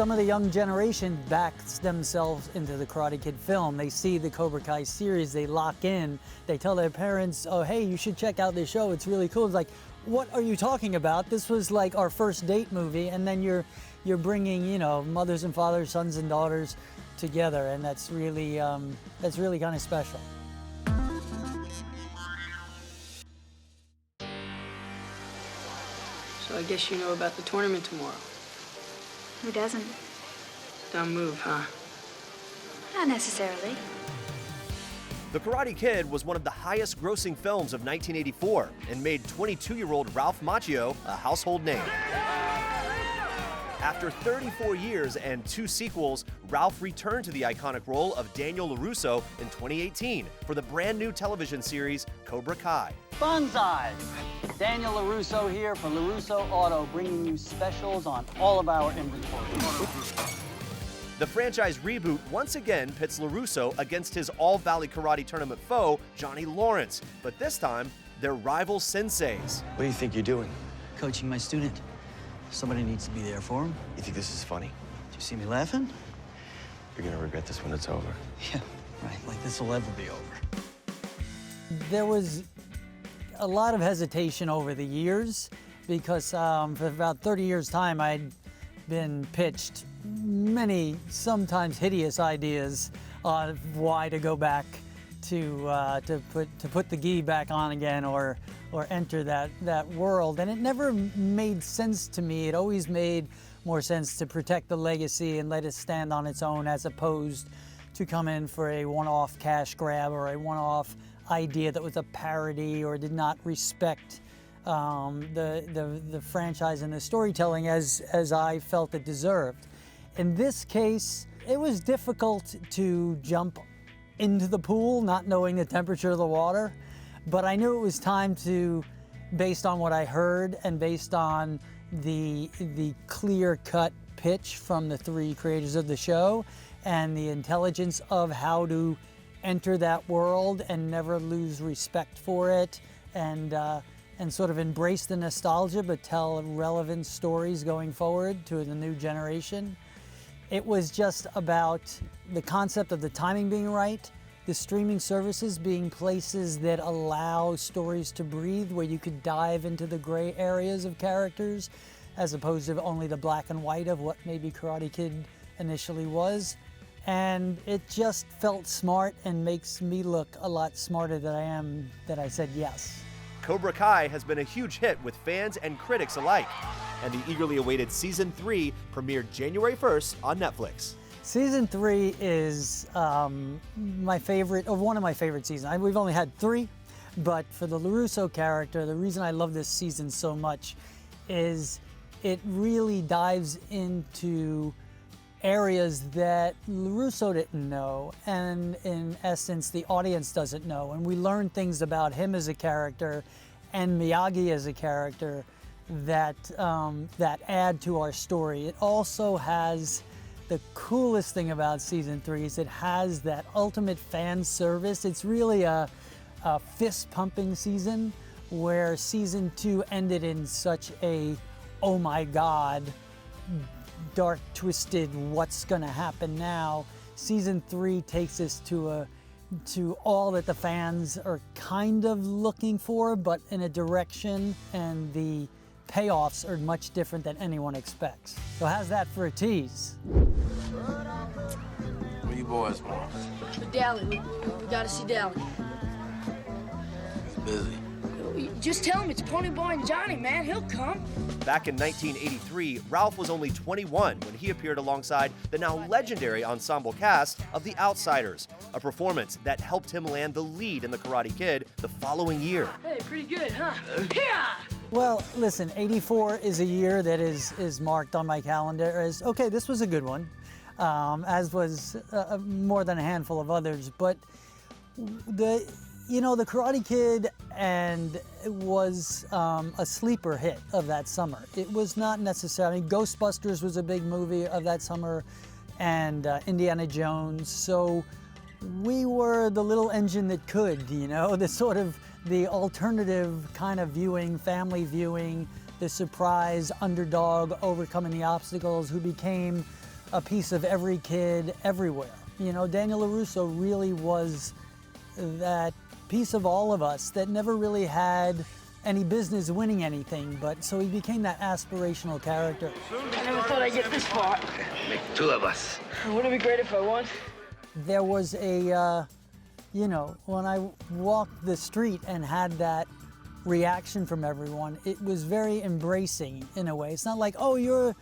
some of the young generation backs themselves into the Karate Kid film. They see the Cobra Kai series, they lock in, they tell their parents, oh, hey, you should check out this show, it's really cool. It's like, what are you talking about? This was like our first date movie, and then you're bringing, you know, mothers and fathers, sons and daughters together, and that's really kind of special. So I guess you know about the tournament tomorrow. Who doesn't? Dumb move, huh? Not necessarily. The Karate Kid was one of the highest grossing films of 1984 and made 22-year-old Ralph Macchio a household name. After 34 years and 2 sequels, Ralph returned to the iconic role of Daniel LaRusso in 2018 for the brand new television series Cobra Kai. Banzai! Daniel LaRusso here for LaRusso Auto, bringing you specials on all of our inventory. The franchise reboot once again pits LaRusso against his All-Valley Karate Tournament foe, Johnny Lawrence, but this time, they're rival senseis. What do you think you're doing? Coaching my student. Somebody needs to be there for him. You think this is funny? Do you see me laughing? You're gonna regret this when it's over. Yeah, right, like this will ever be over. There was a lot of hesitation over the years because for about 30 years' time, I'd been pitched many, sometimes hideous ideas on why to go back to put the gi back on again or enter that world, and it never made sense to me. It always made more sense to protect the legacy and let it stand on its own, as opposed to come in for a one-off cash grab or a one-off idea that was a parody or did not respect the franchise and the storytelling as I felt it deserved. In this case, it was difficult to jump into the pool not knowing the temperature of the water, but I knew it was time to, based on what I heard and based on the clear-cut pitch from the 3 creators of the show and the intelligence of how to enter that world and never lose respect for it, and sort of embrace the nostalgia but tell relevant stories going forward to the new generation. It was just about the concept of the timing being right, the streaming services being places that allow stories to breathe, where you could dive into the gray areas of characters as opposed to only the black and white of what maybe Karate Kid initially was. And it just felt smart and makes me look a lot smarter than I am that I said yes. Cobra Kai has been a huge hit with fans and critics alike, and the eagerly awaited Season 3 premiered January 1st on Netflix. Season 3 is my favorite, or one of my favorite seasons. We've only had 3, but for the LaRusso character, the reason I love this season so much is it really dives into areas that LaRusso didn't know, and in essence, the audience doesn't know. And we learn things about him as a character and Miyagi as a character that add to our story. It also has the coolest thing about Season 3 is it has that ultimate fan service. It's really a fist-pumping season, where Season 2 ended in such a, oh my God, dark, twisted, what's gonna happen now. Season 3 takes us to all that the fans are kind of looking for, but in a direction, and the payoffs are much different than anyone expects. So how's that for a tease? What you boys want? Dally, we gotta see Dally. He's busy. Just tell him it's Pony Boy and Johnny, man. He'll come. Back in 1983, Ralph was only 21 when he appeared alongside the now legendary ensemble cast of The Outsiders, a performance that helped him land the lead in The Karate Kid the following year. Hey, pretty good, huh? Yeah! Well, listen, 84 is a year that is marked on my calendar as, okay, this was a good one, as was more than a handful of others, but the Karate Kid was a sleeper hit of that summer. It was not necessarily, Ghostbusters was a big movie of that summer, and Indiana Jones, so we were the little engine that could, the sort of the alternative kind of viewing, family viewing, the surprise underdog overcoming the obstacles, who became a piece of every kid everywhere. You know, Daniel LaRusso really was that piece of all of us that never really had any business winning anything, but so he became that aspirational character. I never thought I'd get this far. Make two of us. Wouldn't it be great if I won? There was a, you know, when I walked the street and had that reaction from everyone, it was very embracing in a way. It's not like, oh, you're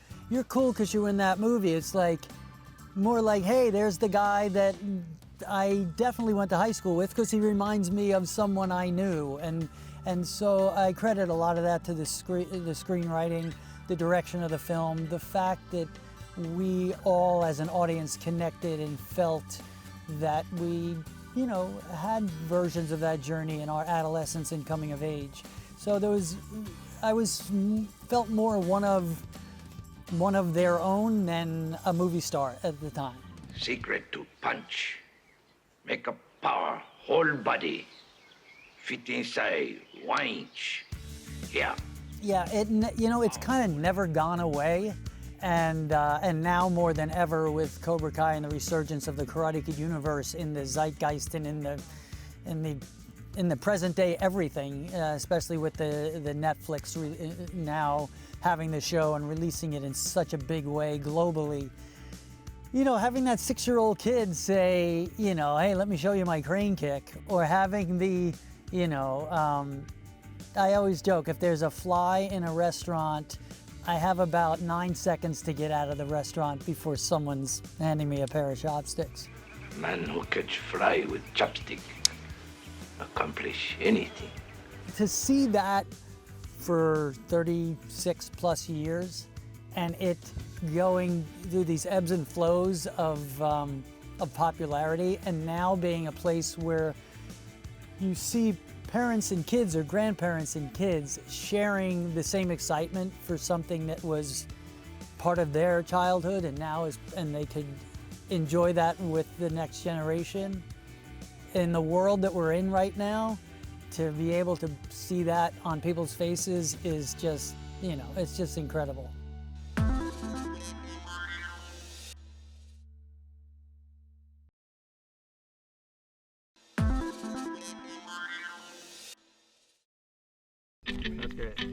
cool because you're in that movie. It's like, more like, hey, there's the guy that I definitely went to high school with because he reminds me of someone I knew. And so I credit a lot of that to the screenwriting, the direction of the film, the fact that we all as an audience connected and felt that we, you know, had versions of that journey in our adolescence and coming of age. So I felt more one of their own than a movie star at the time. Secret to punch. Make a power, whole body. Fit inside 1 inch. Yeah. Yeah, you know, it's kind of never gone away, and now more than ever with Cobra Kai and the resurgence of the Karate Kid universe in the zeitgeist and in the present day everything, especially with the Netflix now having the show and releasing it in such a big way globally. You know, having that 6-year-old kid say, you know, hey, let me show you my crane kick, or having the, you know, I always joke, if there's a fly in a restaurant, I have about 9 seconds to get out of the restaurant before someone's handing me a pair of chopsticks. Man who catch fly with chopstick accomplish anything. To see that for 36 plus years and it going through these ebbs and flows of popularity, and now being a place where you see parents and kids or grandparents and kids sharing the same excitement for something that was part of their childhood and they could enjoy that with the next generation. In the world that we're in right now, to be able to see that on people's faces is just, you know, it's just incredible.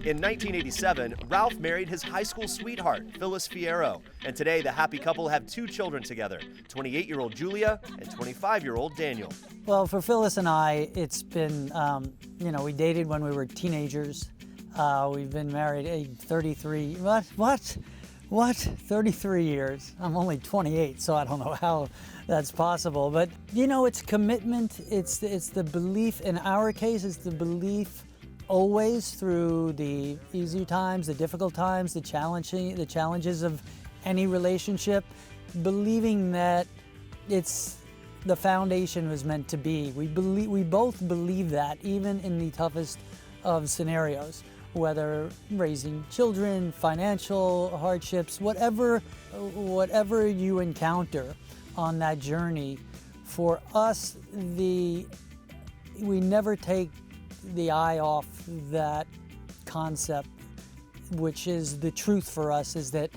In 1987, Ralph married his high school sweetheart, Phyllis Fierro, and today the happy couple have 2 children together, 28-year-old Julia and 25-year-old Daniel. Well, for Phyllis and I, it's been, you know, we dated when we were teenagers. We've been married 33, what? 33 years. I'm only 28, so I don't know how that's possible. But, you know, it's commitment, it's the belief, in our case, it's the belief always through the easy times, the difficult times, the challenges of any relationship, believing that it's the foundation was meant to be. We both believe that, even in the toughest of scenarios, whether raising children, financial hardships, whatever you encounter on that journey. For us, we never take the eye off that concept, which is the truth for us, is that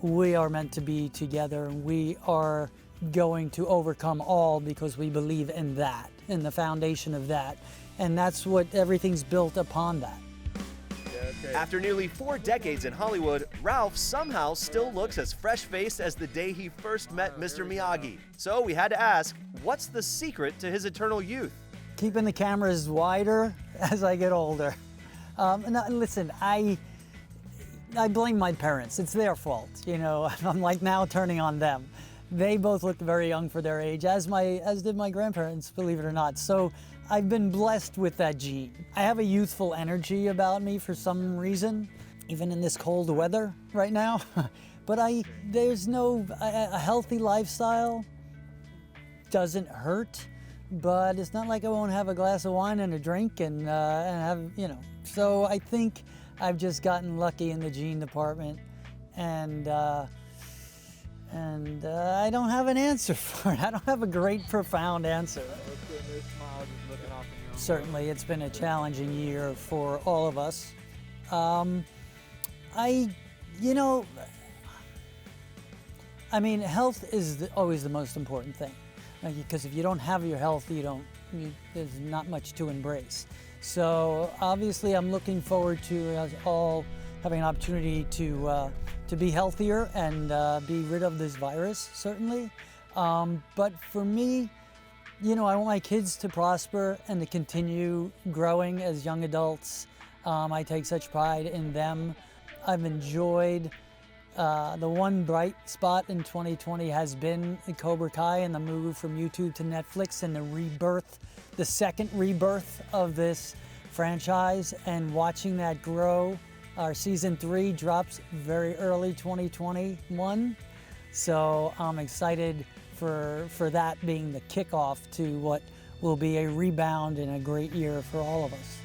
we are meant to be together and we are going to overcome all because we believe in that, in the foundation of that. And that's what everything's built upon that. After nearly 4 decades in Hollywood, Ralph somehow still looks as fresh-faced as the day he first met Mr. Miyagi. So we had to ask, what's the secret to his eternal youth? Keeping the cameras wider as I get older. No, listen, I blame my parents. It's their fault. You know, I'm like now turning on them. They both looked very young for their age, as did my grandparents, believe it or not. So I've been blessed with that gene. I have a youthful energy about me for some reason, even in this cold weather right now. But there's a healthy lifestyle doesn't hurt. But it's not like I won't have a glass of wine and a drink and have, you know. So I think I've just gotten lucky in the gene department, and I don't have an answer for it. I don't have a great, profound answer. Certainly, it's been a challenging year for all of us. I I mean, health is always the most important thing, because if you don't have your health, there's not much to embrace. So obviously, I'm looking forward to us all having an opportunity to be healthier and be rid of this virus, certainly. But for me, I want my kids to prosper and to continue growing as young adults. I take such pride in them. I've enjoyed the one bright spot in 2020 has been Cobra Kai and the move from YouTube to Netflix and the rebirth, the second rebirth of this franchise, and watching that grow. Our season 3 drops very early 2021. So I'm excited for that being the kickoff to what will be a rebound and a great year for all of us.